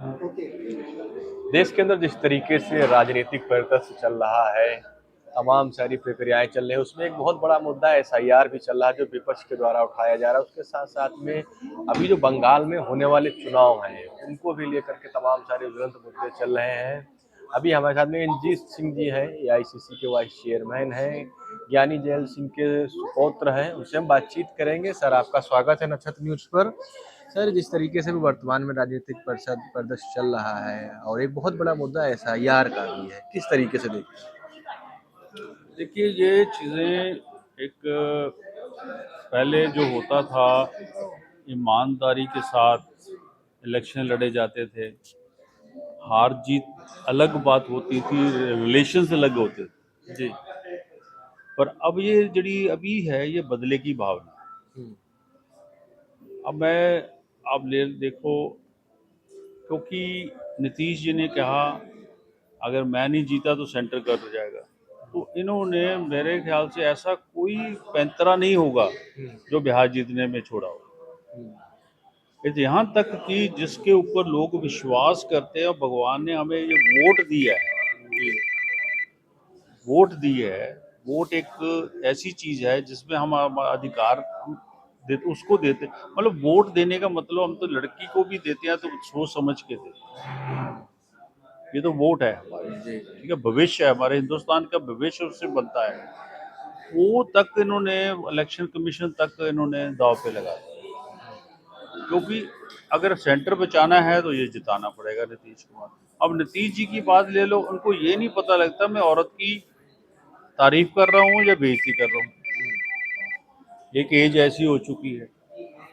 देश के अंदर जिस तरीके से राजनीतिक परिदृश्य चल रहा है, तमाम सारी प्रक्रियाएं चल रही है, उसमें एक बहुत बड़ा मुद्दा एसआईआर भी चल रहा है जो विपक्ष के द्वारा उठाया जा रहा है। उसके साथ साथ में अभी जो बंगाल में होने वाले चुनाव हैं उनको भी लेकर के तमाम सारे ज्वलंत मुद्दे चल रहे हैं। अभी हमारे साथ में रणजीत सिंह जी हैं, एआईसीसी के वाइस चेयरमैन हैं, ज्ञानी जैल सिंह के सुपौत्र हैं, उनसे हम बातचीत करेंगे। सर, आपका स्वागत है नक्षत्र न्यूज पर। सर, जिस तरीके से भी वर्तमान में राजनीतिक परिषद परिदृश्य चल रहा है और एक बहुत बड़ा मुद्दा एसआईआर का भी है, किस तरीके से देखते हैं? देखिए, ये चीज़ें एक पहले जो होता था, ईमानदारी के साथ इलेक्शन लड़े जाते थे। हार जीत अलग बात होती थी, रिलेशंस अलग होते थे। जी। पर अब ये जड़ी अभी है, ये बदले की भावना। अब मैं आप ले देखो, क्योंकि नीतीश जी ने कहा अगर मैं नहीं जीता तो सेंटर कर जाएगा, तो इन्होंने मेरे ख्याल से ऐसा कोई पैंतरा नहीं होगा जो बिहार जीतने में छोड़ा हो। यहाँ तक कि जिसके ऊपर लोग विश्वास करते हैं और भगवान ने हमें ये वोट दिया है, वोट दी है। वोट एक ऐसी चीज है जिसमें हम अधिकार हम उसको देते, मतलब वोट देने का मतलब हम तो लड़की को भी देते हैं तो सोच समझ के देते हैं। ये तो वोट है हमारे, ठीक है, भविष्य है हमारे हिंदुस्तान का, भविष्य उससे बनता है। वो तक इन्होंने, इलेक्शन कमीशन तक इन्होंने दाव पे लगा दिया, क्योंकि अगर सेंटर बचाना है तो ये जिताना पड़ेगा नीतीश कुमार। अब नीतीश जी की बात ले लो, उनको ये नहीं पता लगता मैं औरत की तारीफ कर रहा हूँ या बेइज्जती कर रहा हूँ। एक एज ऐसी हो चुकी है।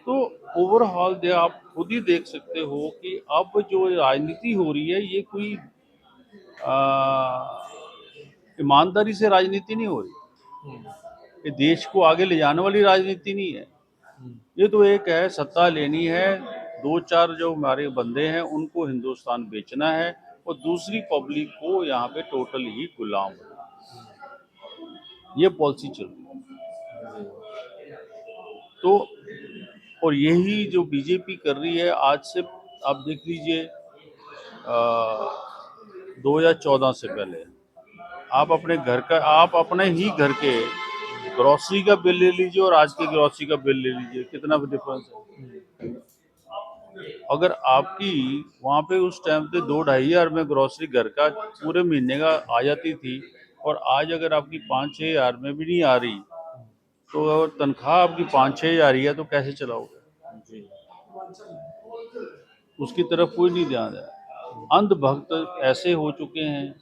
तो ओवरऑल दे आप खुद ही देख सकते हो कि अब जो राजनीति हो रही है, ये कोई ईमानदारी से राजनीति नहीं हो रही। ये देश को आगे ले जाने वाली राजनीति नहीं है। ये तो एक है, सत्ता लेनी है, दो चार जो हमारे बंदे हैं उनको हिंदुस्तान बेचना है, और दूसरी पब्लिक को यहाँ पे टोटल ही गुलाम होना। ये पॉलिसी चल रही है। तो और यही जो बीजेपी कर रही है आज से, आप देख लीजिए 2014 से पहले आप अपने घर का, आप अपने ही घर के ग्रोसरी का बिल ले लीजिए और आज के ग्रोसरी का बिल ले लीजिए, कितना डिफरेंस है। अगर आपकी वहाँ पे उस टाइम पे 2-2.5 हज़ार में ग्रोसरी घर का पूरे महीने का आ जाती थी, और आज अगर आपकी 5-6 हज़ार में भी नहीं आ रही, तो अगर तनख्वाह आपकी 5-6 हज़ार ही है तो कैसे चलाओगे? उसकी तरफ कोई नहीं ध्यान है। अंधभक्त ऐसे हो चुके हैं,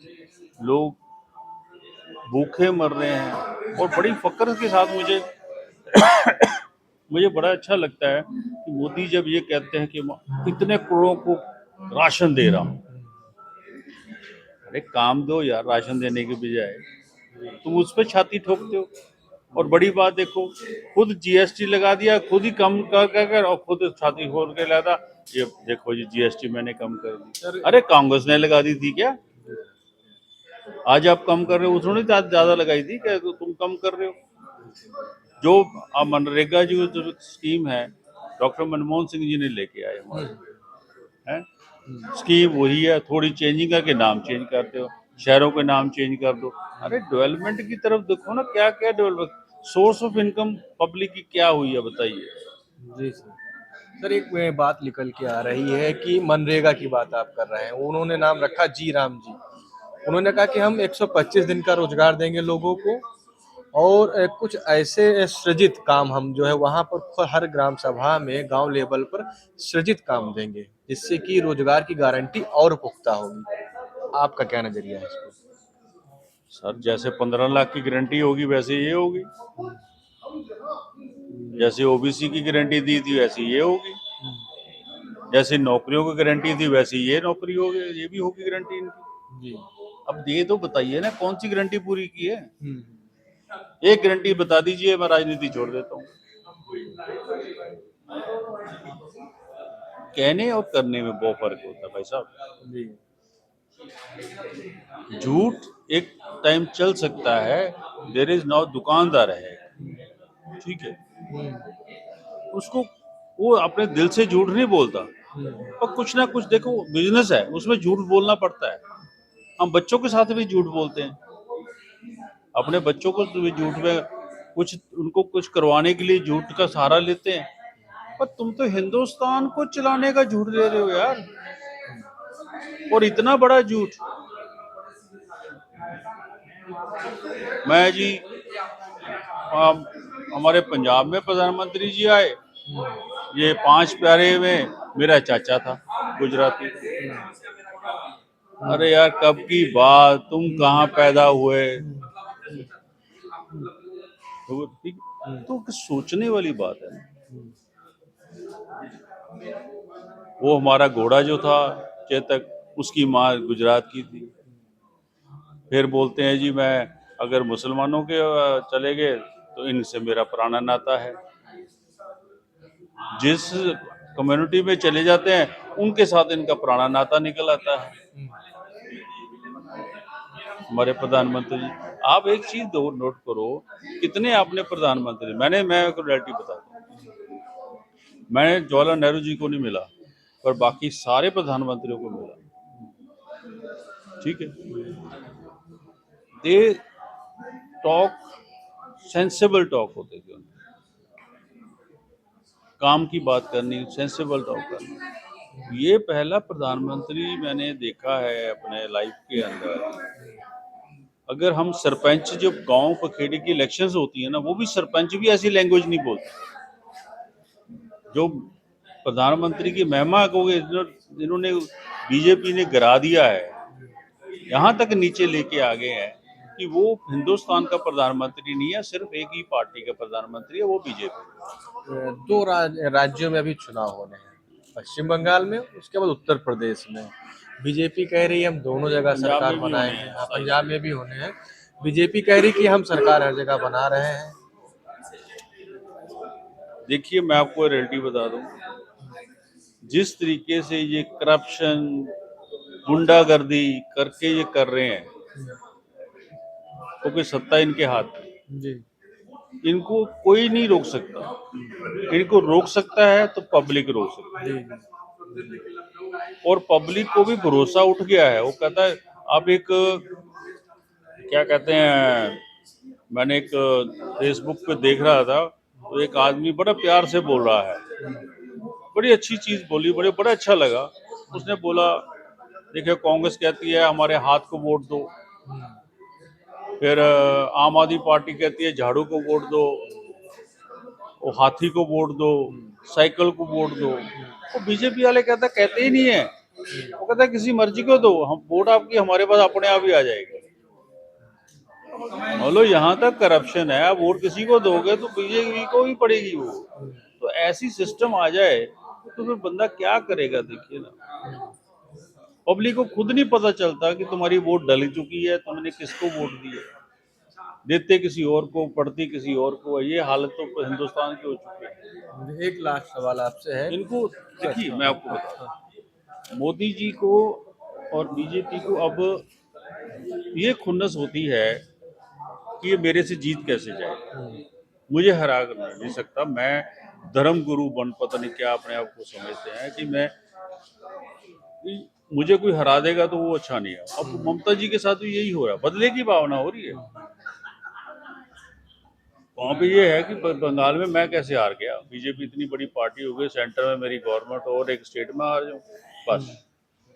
लोग भूखे मर रहे हैं। और बड़ी फक्र के साथ मुझे मुझे बड़ा अच्छा लगता है कि मोदी जब ये कहते हैं कि इतने करोड़ों को राशन दे रहा हूँ। अरे काम दो यार, राशन देने के बजाय तुम उस पर छाती ठोकते हो। और बड़ी बात देखो, खुद जीएसटी लगा दिया, खुद ही कम कर और खुद छाती खोल के लाता, ये देखो जी जीएसटी मैंने कम कर दी। अरे कांग्रेस ने लगा दी थी क्या? आज आप कम कर रहे हो, उसने ज्यादा लगाई थी क्या? तो तुम कम कर रहे हो। जो मनरेगा जो स्कीम है, डॉक्टर मनमोहन सिंह जी ने लेके आए हैं, स्कीम वही है, थोड़ी चेंजिंग करके नाम चेंज करते हो, शहरों के नाम चेंज कर दो। अरे डेवलपमेंट की तरफ देखो ना, क्या क्या development, source of income public की क्या हुई है बताइए। जी सर। सर, एक बात निकल के आ रही है कि मनरेगा की बात आप कर रहे हैं, उन्होंने नाम रखा जी राम जी। उन्होंने कहा कि हम 125 दिन का रोजगार देंगे लोगों को, और कुछ ऐसे सृजित काम हम जो है वहां पर हर ग्राम सभा में गांव लेवल पर सृजित काम देंगे, जिससे कि रोजगार की गारंटी और पुख्ता होगी। आपका क्या नजरिया है इस पर? सर, जैसे 15 लाख की गारंटी होगी वैसे ये होगी, जैसे ओबीसी की गारंटी दी थी वैसी ये होगी, जैसे नौकरियों की गारंटी थी वैसी ये नौकरी होगी, ये भी होगी गारंटी इनकी। जी। अब ये तो बताइए ना, कौन सी गारंटी पूरी की है? एक गारंटी बता दीजिए, मैं राजनीति छोड़ देता हूँ। कहने और करने में बहुत फर्क होता है भाई साहब। जी। झूठ एक टाइम चल सकता है, देयर इज नाउ दुकानदार है, ठीक है, उसको वो अपने दिल से झूठ नहीं बोलता, पर कुछ ना कुछ देखो, बिजनेस है, उसमें झूठ बोलना पड़ता है। हम बच्चों के साथ भी झूठ बोलते हैं, अपने बच्चों को भी झूठ में कुछ उनको कुछ करवाने के लिए झूठ का सहारा लेते हैं। पर तुम तो हिंदुस्तान को चलाने का झूठ ले रहे हो यार, और इतना बड़ा झूठ। मैं जी हमारे पंजाब में प्रधानमंत्री जी आए, ये 5 प्यारे में मेरा चाचा था गुजराती। अरे यार कब की बात, तुम कहाँ पैदा हुए? तो ठीक, तो सोचने वाली बात है। वो हमारा घोड़ा जो था चेतक, उसकी माँ गुजरात की थी। फिर बोलते हैं जी मैं अगर मुसलमानों के चले गए तो इनसे मेरा पुराना नाता है। जिस कम्युनिटी में चले जाते हैं उनके साथ इनका पुराना नाता निकल आता है। हमारे प्रधानमंत्री जी, आप एक चीज नोट करो, कितने आपने प्रधानमंत्री, मैं एक रियलिटी बताता हूँ, मैंने जवाहरलाल नेहरू जी को नहीं मिला, पर बाकी सारे प्रधानमंत्रियों को मिला। ठीक है, दे टॉक, सेंसिबल टॉक होते थे, काम की बात करनी, सेंसिबल टॉक करनी। ये पहला प्रधानमंत्री मैंने देखा है अपने लाइफ के अंदर। अगर हम सरपंच, जब गांव पखेड़ी की इलेक्शंस होती है ना, वो भी सरपंच भी ऐसी लैंग्वेज नहीं बोलते जो प्रधानमंत्री की महिमा को इन्होंने बीजेपी ने गिरा दिया है। यहाँ तक नीचे लेके आ गए हैं कि वो हिंदुस्तान का प्रधानमंत्री नहीं है, सिर्फ एक ही पार्टी का प्रधानमंत्री है, वो बीजेपी। दो राज्यों में अभी चुनाव होने हैं, पश्चिम बंगाल में, उसके बाद उत्तर प्रदेश में। बीजेपी कह रही है हम दोनों जगह पंजाब सरकार में भी होने बनाएंगे, हैं, हाँ सही। पंजाब में भी होने हैं। बीजेपी कह रही कि हम सरकार हर जगह बना रहे हैं। देखिए मैं आपको रियलिटी बता दूं, जिस तरीके से ये करप्शन, गुंडागर्दी करके ये कर रहे हैं, क्योंकि सत्ता इनके हाथ में, जी। इनको कोई नहीं रोक सकता। इनको रोक सकता है तो पब्लिक रोक सकती जी। है, और पब्लिक को भी भरोसा उठ गया है। वो कहता है, आप एक क्या कहते हैं, मैंने एक फेसबुक पे देख रहा था, तो एक आदमी बड़ा प्यार से बोल रहा है, बड़ी अच्छी चीज बोली, बड़ा अच्छा लगा। उसने बोला, देखिए कांग्रेस कहती है हमारे हाथ को वोट दो, फिर आम आदमी पार्टी कहती है झाड़ू को वोट दो, वो हाथी को वोट दो, साइकिल को वोट दो। वो बीजेपी वाले कहते ही नहीं है, वो कहता है किसी मर्जी को दो, हम वोट आपकी हमारे पास अपने आप ही आ जाएगी। बोलो यहाँ तक करप्शन है, आप वोट किसी को दोगे तो बीजेपी को ही पड़ेगी वो। तो ऐसी सिस्टम आ जाए तो फिर बंदा क्या करेगा? देखिए ना, पब्लिक को खुद नहीं पता चलता कि तुम्हारी वोट डल चुकी है, तुमने किसको वोट दी है, देते किसी और को, पढ़ती किसी और को। ये हालत तो हिंदुस्तान की हो चुकी है। एक लास्ट सवाल आपसे है। इनको देखिए, मैं आपको बता दूं, मोदी जी को और बीजेपी को अब ये खुन्नस होती है कि ये मेरे से जीत कैसे जाए, मुझे हरा कर नहीं सकता। मैं धर्म गुरु बन, पता नहीं क्या अपने आप को समझते हैं कि मैं, कि मुझे कोई हरा देगा तो वो अच्छा नहीं है। अब ममता जी के साथ भी यही हो रहा है, बदले की भावना हो रही है। वहाँ पे ये है कि बंगाल में मैं कैसे हार गया, बीजेपी इतनी बड़ी पार्टी हो गई, सेंटर में मेरी गवर्नमेंट और एक स्टेट में हार जाऊँ, बस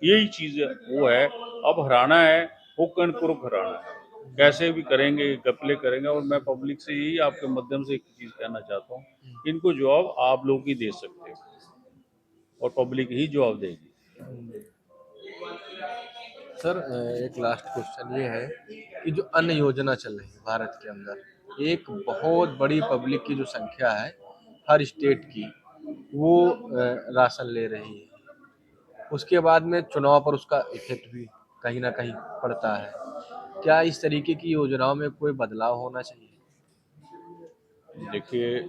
यही चीज है, वो है। अब हराना है, हुक एंड क्रुक हराना है, कैसे भी करेंगे, गपले करेंगे। और मैं पब्लिक से यही आपके माध्यम से एक चीज कहना चाहता हूँ, इनको जवाब आप लोग ही दे सकते हो, और पब्लिक ही जवाब देगी। सर एक लास्ट क्वेश्चन ये है कि जो अन्न योजना चल रही है भारत के अंदर, एक बहुत बड़ी पब्लिक की जो संख्या है हर स्टेट की, वो राशन ले रही है। उसके बाद में चुनाव पर उसका इफेक्ट भी कहीं ना कहीं पड़ता है। क्या इस तरीके की योजनाओं में कोई बदलाव होना चाहिए? देखिए,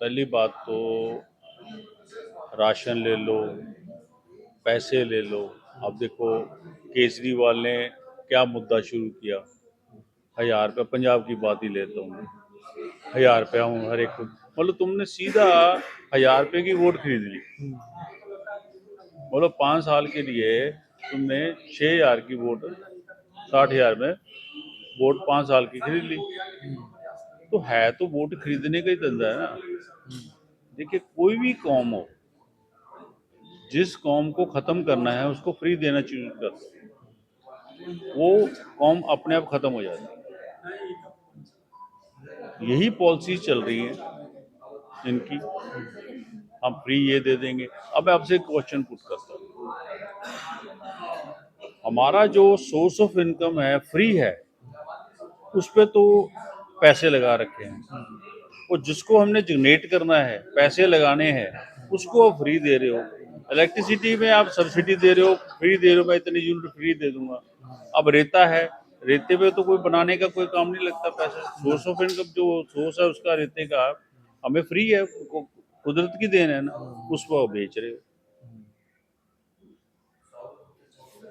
पहली बात तो राशन ले लो, पैसे ले लो। अब देखो केजरीवाल ने क्या मुद्दा शुरू किया, 1000 रुपये, पंजाब की बात ही लेता हूँ, 1000 रुपया हूँ हर एक मतलब तुमने सीधा 1000 रुपए की वोट खरीद ली, मतलब 5 साल के लिए तुमने 6000 की वोट, 60,000 में वोट 5 साल की खरीद ली। तो है तो वोट खरीदने का ही धंधा है ना। देखिए कोई भी कौम हो, जिस कौम को खत्म करना है उसको फ्री देना शुरू कर दो, वो कौम अपने आप खत्म हो जाती है। यही पॉलिसी चल रही है इनकी, हम फ्री ये दे देंगे। अब मैं आपसे एक क्वेश्चन पुट करता हूँ, हमारा जो सोर्स ऑफ इनकम है फ्री है, उस पे तो पैसे लगा रखे हैं, और जिसको हमने जनरेट करना है, पैसे लगाने हैं, उसको आप फ्री दे रहे हो। इलेक्ट्रिसिटी में आप सब्सिडी दे रहे हो, फ्री दे रहे हो, मैं इतनी यूनिट फ्री दे दूंगा। अब रेता है, रेते पे तो कोई बनाने का कोई काम नहीं लगता पैसा, सोर्स ऑफ इनकम जो सोर्स है उसका रेते का हमें फ्री है, कुदरत की देन है ना, उसको बेच रहे हो।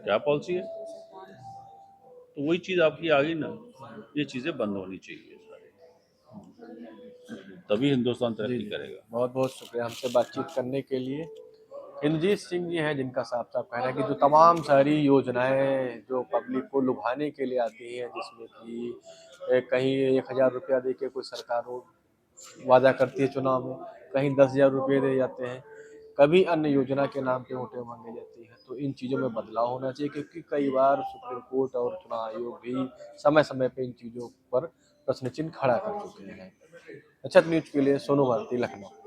क्या पॉलिसी है? तो वही चीज आपकी आ गई ना, ये चीजें बंद होनी चाहिए सारी, तभी हिंदुस्तान जी तरक्की जी, करेगा। बहुत बहुत शुक्रिया हमसे बातचीत करने के लिए। इंद्रजीत सिंह जी हैं जिनका साफ साफ कहना है कि जो तमाम सारी योजनाएं जो पब्लिक को लुभाने के लिए आती हैं, जिसमें कि कहीं 1000 रुपया दे के कोई सरकार वो वादा करती है चुनाव में, कहीं 10,000 रुपये दे जाते हैं, कभी अन्य योजना के नाम पे वोटें मांगी जाती हैं। तो इन चीज़ों में बदलाव होना चाहिए, क्योंकि कई बार सुप्रीम कोर्ट और चुनाव आयोग भी समय समय पे इन चीज़ों पर प्रश्न चिन्ह खड़ा कर चुके हैं। अच्छा न्यूज़ के लिए सोनू भारती, लखनऊ।